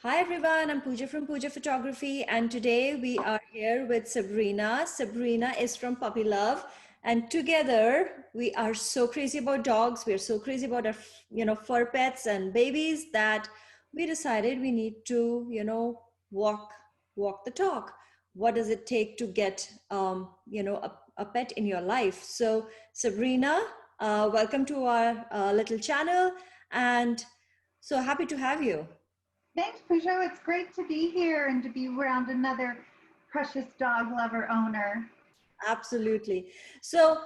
Hi everyone, I'm Pooja from Pooja Photography, and today we are here with Sabrina. Sabrina is from Puppy Love, and together we are so crazy about dogs. We are so crazy about our, fur pets and babies that we decided we need to, walk walk the talk. What does it take to get, a pet in your life? So, Sabrina, welcome to our little channel, and so happy to have you. Thanks, Pooja. It's great to be here and to be around another precious dog lover owner. Absolutely. So,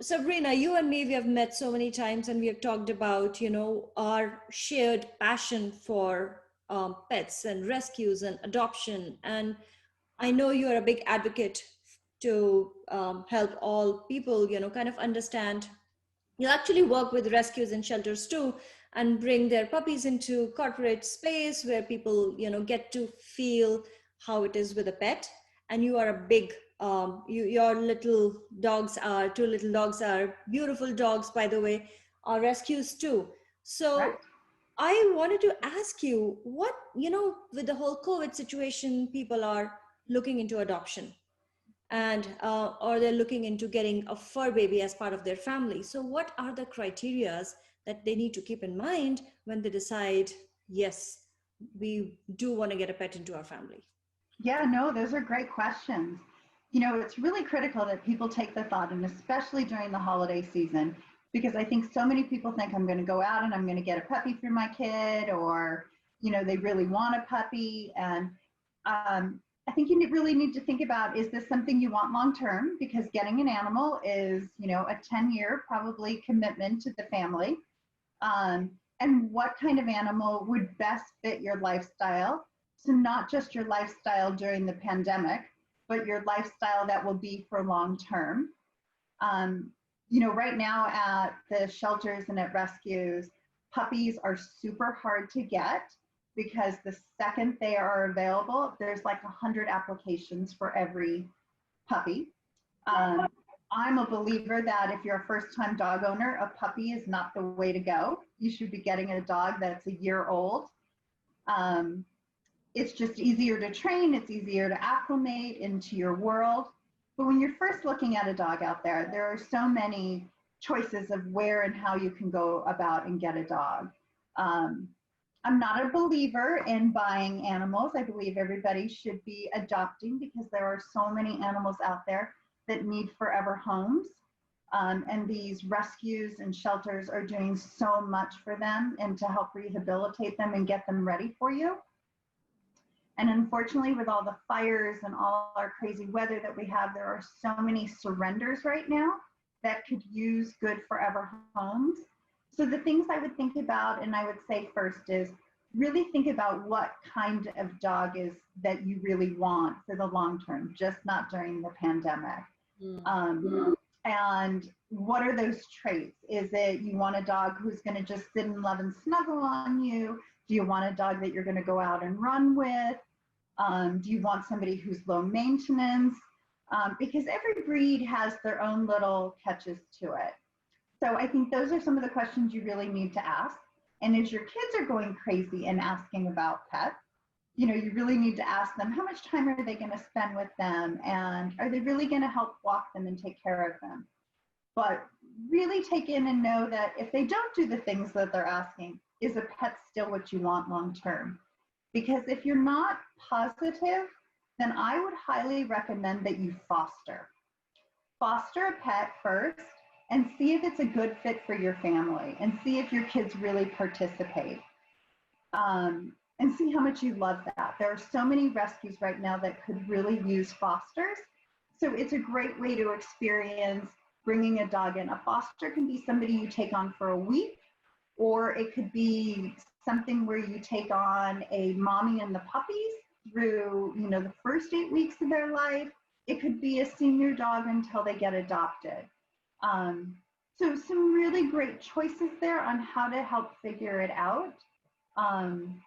Sabrina, you and me, we have met so many times and we have talked about, our shared passion for pets and rescues and adoption. And I know you are a big advocate to help all people, kind of understand. You actually work with rescues and shelters too, and bring their puppies into corporate space where people get to feel how it is with a pet. And you are a big your little dogs are two little dogs are beautiful dogs, by the way, are rescues too. So Correct. I wanted to ask you, what, with the whole COVID situation, people are looking into adoption, and or they're looking into getting a fur baby as part of their family. So what are the criterias that they need to keep in mind when they decide, yes, we do want to get a pet into our family? Yeah, no, those are great questions. It's really critical that people take the thought, and especially during the holiday season, because I think so many people think I'm going to go out and I'm going to get a puppy for my kid, or, they really want a puppy. And I think you really need to think about, is this something you want long term? Because getting an animal is, a 10-year probably commitment to the family. And what kind of animal would best fit your lifestyle. So, not just your lifestyle during the pandemic, but your lifestyle that will be for long term. Um, right now at the shelters and at rescues, puppies are super hard to get because the second they are available, there's like 100 applications for every puppy. Um, I'm a believer that if you're a first time dog owner, a puppy is not the way to go. You should be getting a dog that's a year old. Um, it's just easier to train, it's easier to acclimate into your world. But when you're first looking at a dog out there, there are so many choices of where and how you can go about and get a dog. Um, I'm not a believer in buying animals. I believe everybody should be adopting because there are so many animals out there that need forever homes. And these rescues and shelters are doing so much for them and to help rehabilitate them and get them ready for you. And unfortunately, with all the fires and all our crazy weather that we have, there are so many surrenders right now that could use good forever homes. So the things I would think about, and I would say first is really think about what kind of dog is that you really want for the long term, just not during the pandemic. Mm. And what are those traits? Is it you want a dog who's going to just sit and love and snuggle on you? Do you want a dog that you're going to go out and run with? Do you want somebody who's low maintenance? Because every breed has their own little catches to it. So I think those are some of the questions you really need to ask. And as your kids are going crazy and asking about pets, you really need to ask them how much time are they going to spend with them, and are they really going to help walk them and take care of them. But really take in and know that if they don't do the things that they're asking, is a pet still what you want long term? Because if you're not positive, then I would highly recommend that you foster a pet first and see if it's a good fit for your family and see if your kids really participate, and see how much you love that. There are so many rescues right now that could really use fosters. So it's a great way to experience bringing a dog in. A foster can be somebody you take on for a week, or it could be something where you take on a mommy and the puppies through, the first 8 weeks of their life. It could be a senior dog until they get adopted. So some really great choices there on how to help figure it out. Um,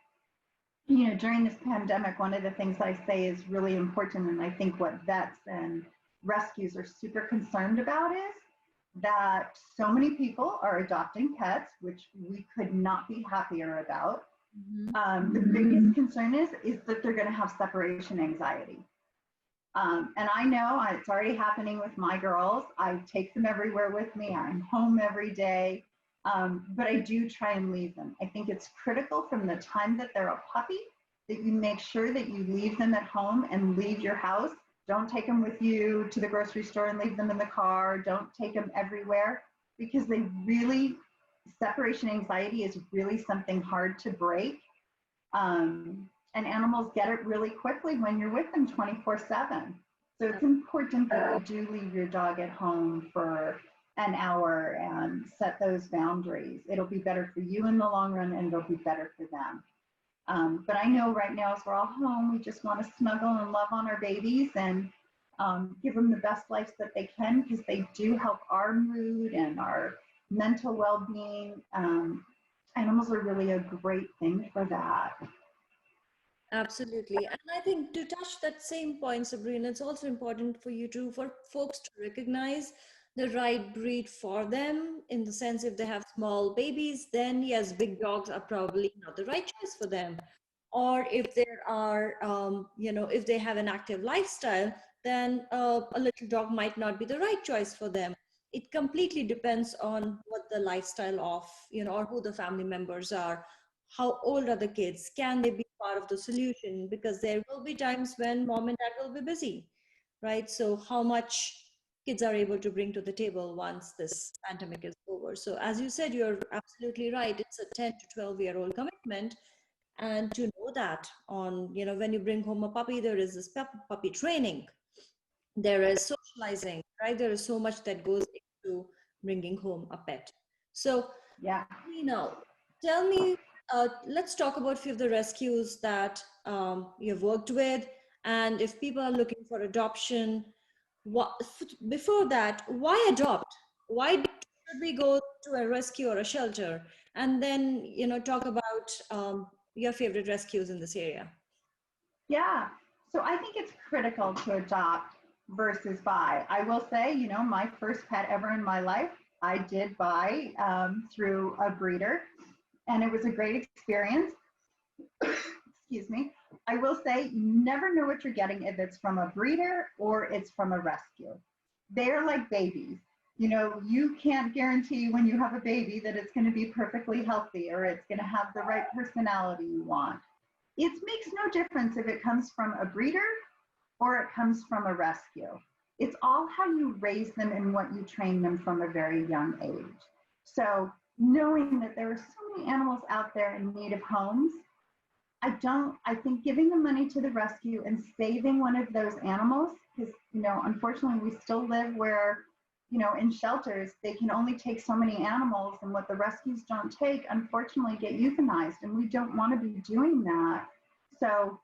During this pandemic, one of the things I say is really important, and I think what vets and rescues are super concerned about is that so many people are adopting pets, which we could not be happier about. Mhm. The biggest concern is that they're going to have separation anxiety. And I know it's already happening with my girls. I take them everywhere with me. I'm home every day. But I do try and leave them. I think it's critical from the time that they're a puppy that you make sure that you leave them at home and leave your house. Don't take them with you to the grocery store and leave them in the car. Don't take them everywhere because they really, separation anxiety is really something hard to break. And animals get it really quickly when you're with them 24/7. So it's important that you do leave your dog at home for an hour and set those boundaries. It'll be better for you in the long run and it'll be better for them. But I know right now, as we're all home, we just want to snuggle and love on our babies and give them the best lives that they can because they do help our mood and our mental well being. Animals are really a great thing for that. Absolutely. And I think to touch that same point, Sabrina, it's also important for you to, for folks to recognize the right breed for them, in the sense if they have small babies, then yes, big dogs are probably not the right choice for them. Or if there are, if they have an active lifestyle, then a little dog might not be the right choice for them. It completely depends on what the lifestyle of, or who the family members are. How old are the kids? Can they be part of the solution? Because there will be times when mom and dad will be busy, right? So how much kids are able to bring to the table once this pandemic is over. So as you said, you're absolutely right. It's a 10 to 12-year-old commitment. And to know that on, when you bring home a puppy, there is this puppy training, there is socializing, right? There is so much that goes into bringing home a pet. So Yeah. now, tell me, let's talk about a few of the rescues that you've worked with. And if people are looking for adoption, before that, why adopt? Why should we go to a rescue or a shelter? And then, talk about your favorite rescues in this area. Yeah. So I think it's critical to adopt versus buy. I will say, my first pet ever in my life, I did buy through a breeder, and it was a great experience. Excuse me. I will say, you never know what you're getting if it's from a breeder or it's from a rescue. They're like babies. You can't guarantee when you have a baby that it's going to be perfectly healthy or it's going to have the right personality you want. It makes no difference if it comes from a breeder or it comes from a rescue. It's all how you raise them and what you train them from a very young age. So knowing that there are so many animals out there in need of homes, I think giving the money to the rescue and saving one of those animals, because, unfortunately we still live where, in shelters, they can only take so many animals and what the rescues don't take, unfortunately, get euthanized. And we don't want to be doing that. So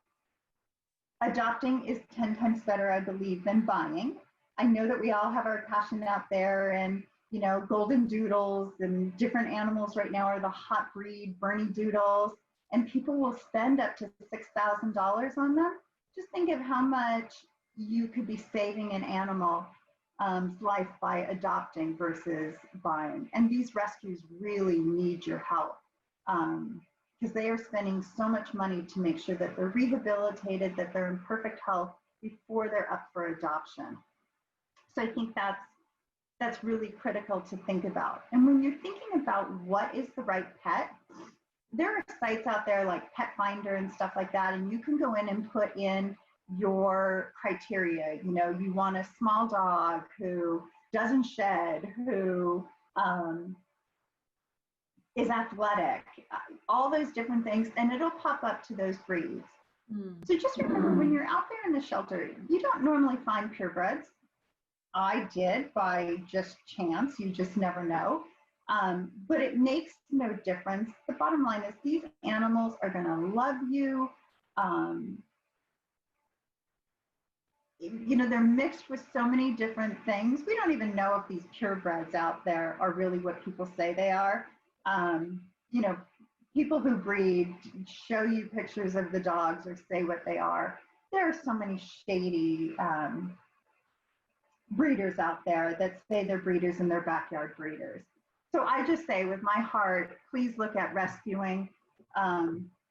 adopting is 10 times better, I believe, than buying. I know that we all have our passion out there and, golden doodles and different animals right now are the hot breed, Bernie doodles, and people will spend up to $6,000 on them. Just think of how much you could be saving an animal life by adopting versus buying. And these rescues really need your help. Because they are spending so much money to make sure that they're rehabilitated, that they're in perfect health before they're up for adoption. So I think that's really critical to think about. And when you're thinking about what is the right pet, there are sites out there like Pet Finder and stuff like that, and you can go in and put in your criteria. You want a small dog who doesn't shed, who is athletic, all those different things, and it'll pop up to those breeds. So just remember, when you're out there in the shelter, you don't normally find purebreds. I did by just chance, you just never know. But it makes no difference. The bottom line is these animals are going to love you. They're mixed with so many different things. We don't even know if these purebreds out there are really what people say they are. Um, you know, People who breed show you pictures of the dogs or say what they are. There are so many shady breeders out there that say they're breeders and they're backyard breeders. So I just say with my heart, please look at rescuing.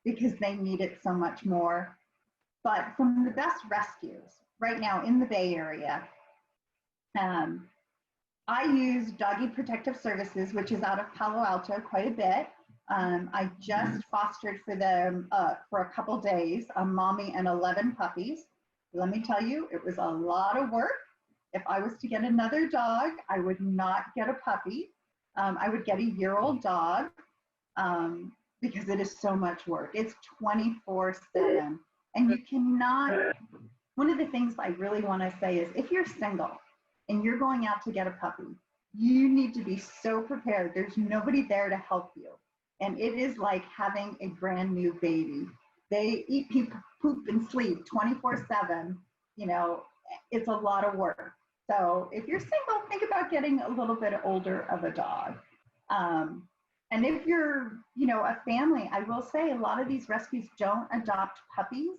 because they need it so much more. But from the best rescues right now in the Bay Area, um, I use Doggy Protective Services, which is out of Palo Alto quite a bit. I just fostered for them for a couple days, a mommy and 11 puppies. Let me tell you, it was a lot of work. If I was to get another dog, I would not get a puppy. I would get a year-old dog because it is so much work. It's 24/7. And you cannot, one of the things I really want to say is if you're single and you're going out to get a puppy, you need to be so prepared. There's nobody there to help you. And it is like having a brand new baby. They eat, poop, and sleep 24/7. You know, it's a lot of work. So if you're single, think about getting a little bit older of a dog. And if you're, you know, a family, I will say a lot of these rescues don't adopt puppies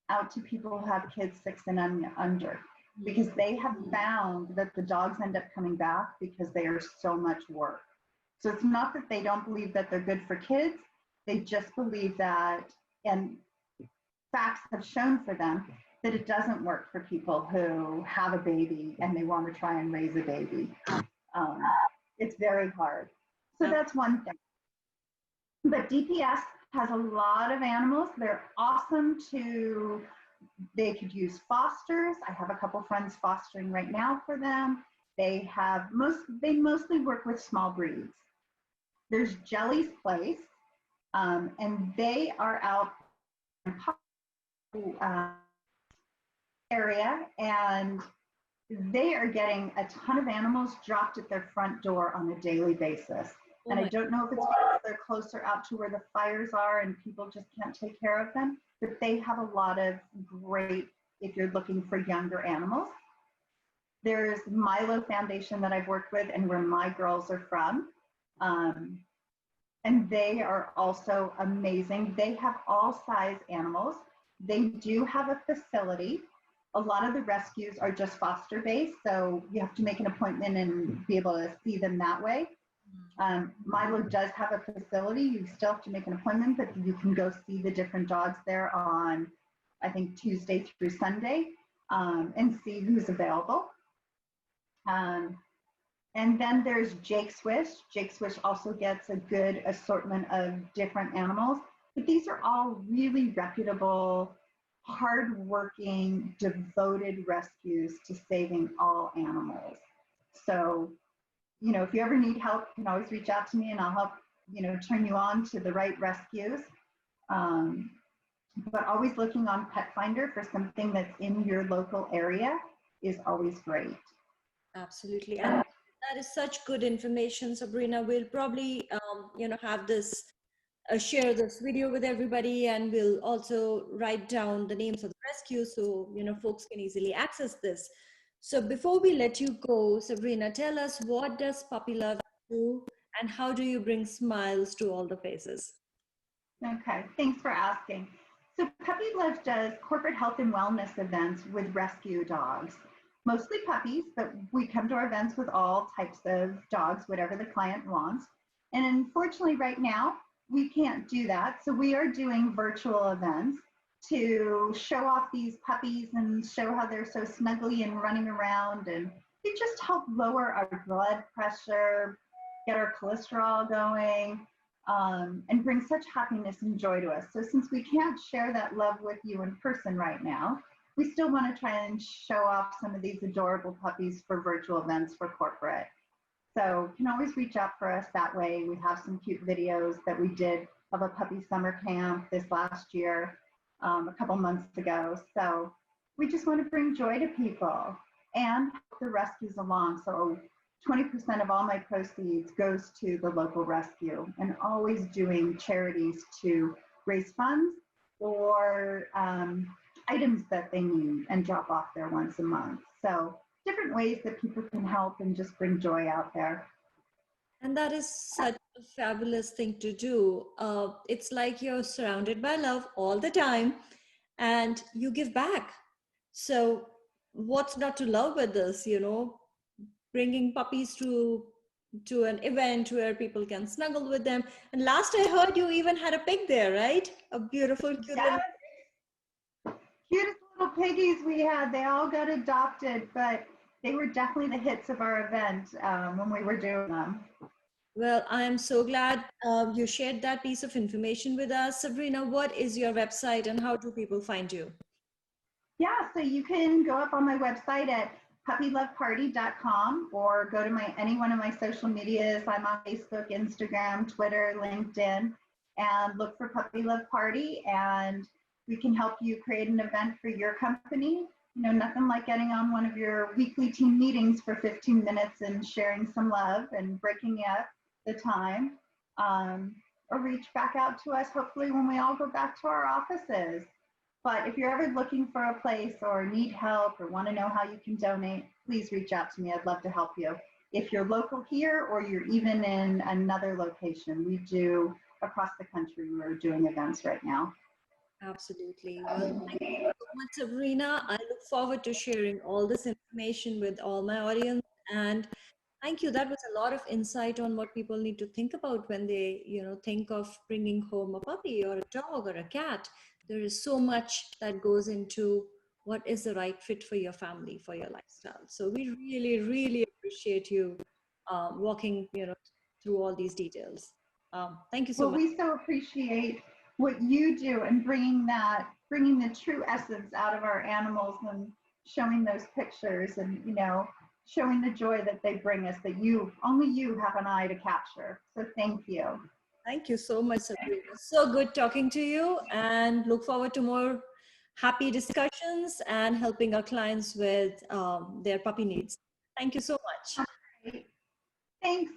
out to people who have kids 6 and under, because they have found that the dogs end up coming back because they are so much work. So it's not that they don't believe that they're good for kids, they just believe that, and facts have shown for them that it doesn't work for people who have a baby and they want to try and raise a baby. It's very hard. So that's one thing. But DPS has a lot of animals. They're awesome to, they could use fosters. I have a couple friends fostering right now for them. They mostly work with small breeds. There's Jelly's Place, and they are out in area, and they are getting a ton of animals dropped at their front door on a daily basis. And I don't know if it's because they're closer out to where the fires are and people just can't take care of them, but they have a lot of great, if you're looking for younger animals. There's Milo Foundation that I've worked with and where my girls are from. And they are also amazing. They have all size animals. They do have a facility. A lot of the rescues are just foster based, so you have to make an appointment and be able to see them that way. Milo does have a facility. You still have to make an appointment, but you can go see the different dogs there on, I think, Tuesday through Sunday, and see who's available. And then there's Jake Swish. Jake Swish also gets a good assortment of different animals, but these are all really reputable, hardworking, devoted rescues to saving all animals. So, you know, if you ever need help, you can always reach out to me and I'll help, you know, turn you on to the right rescues. But always looking on Pet Finder for something that's in your local area is always great. Absolutely. And that is such good information, Sabrina. We'll probably, have this, share this video with everybody, and we'll also write down the names of the rescues so, folks can easily access this. So before we let you go, Sabrina, tell us, what does Puppy Love do and how do you bring smiles to all the faces? Okay, thanks for asking. So Puppy Love does corporate health and wellness events with rescue dogs, mostly puppies, but we come to our events with all types of dogs, whatever the client wants. And unfortunately right now, we can't do that. So we are doing virtual events to show off these puppies and show how they're so snuggly and running around. And they just help lower our blood pressure, get our cholesterol going, and bring such happiness and joy to us. So since we can't share that love with you in person right now, we still want to try and show off some of these adorable puppies for virtual events for corporate. So you can always reach out for us that way. We have some cute videos that we did of a puppy summer camp this last year, a couple months ago. So we just want to bring joy to people and help the rescues along. So 20% of all my proceeds goes to the local rescue, and always doing charities to raise funds or items that they need and drop off there once a month. So different ways that people can help and just bring joy out there. And that is such a fabulous thing to do. It's like you're surrounded by love all the time and you give back. So, what's not to love with this, bringing puppies to to an event where people can snuggle with them. And last I heard, you even had a pig there, right? A beautiful, cute little. Yes, cutest little piggies we had. They all got adopted, but they were definitely the hits of our event when we were doing them. Well, I am so glad you shared that piece of information with us. Sabrina, what is your website and how do people find you? Yeah, so you can go up on my website at puppyloveparty.com or go to my any one of my social medias. I'm on Facebook, Instagram, Twitter, LinkedIn, and look for Puppy Love Party, and we can help you create an event for your company. You know, nothing like getting on one of your weekly team meetings for 15 minutes and sharing some love and breaking up the time. Um, or reach back out to us, hopefully, when we all go back to our offices. But if you're ever looking for a place or need help or want to know how you can donate, please reach out to me. I'd love to help you. If you're local here or you're even in another location, we do across the country, we're doing events right now. Absolutely. Well, thank you so much, Sabrina. I look forward to sharing all this information with all my audience. And thank you. That was a lot of insight on what people need to think about when they, think of bringing home a puppy or a dog or a cat. There is so much that goes into what is the right fit for your family, for your lifestyle. So we really, really appreciate you walking, through all these details. Thank you so Well, much. we so appreciate what you do and bringing the true essence out of our animals and showing those pictures and, showing the joy that they bring us that only you have an eye to capture. So thank you. Thank you so much, Sabrina. So good talking to you and look forward to more happy discussions and helping our clients with their puppy needs. Thank you so much. Great. Thanks.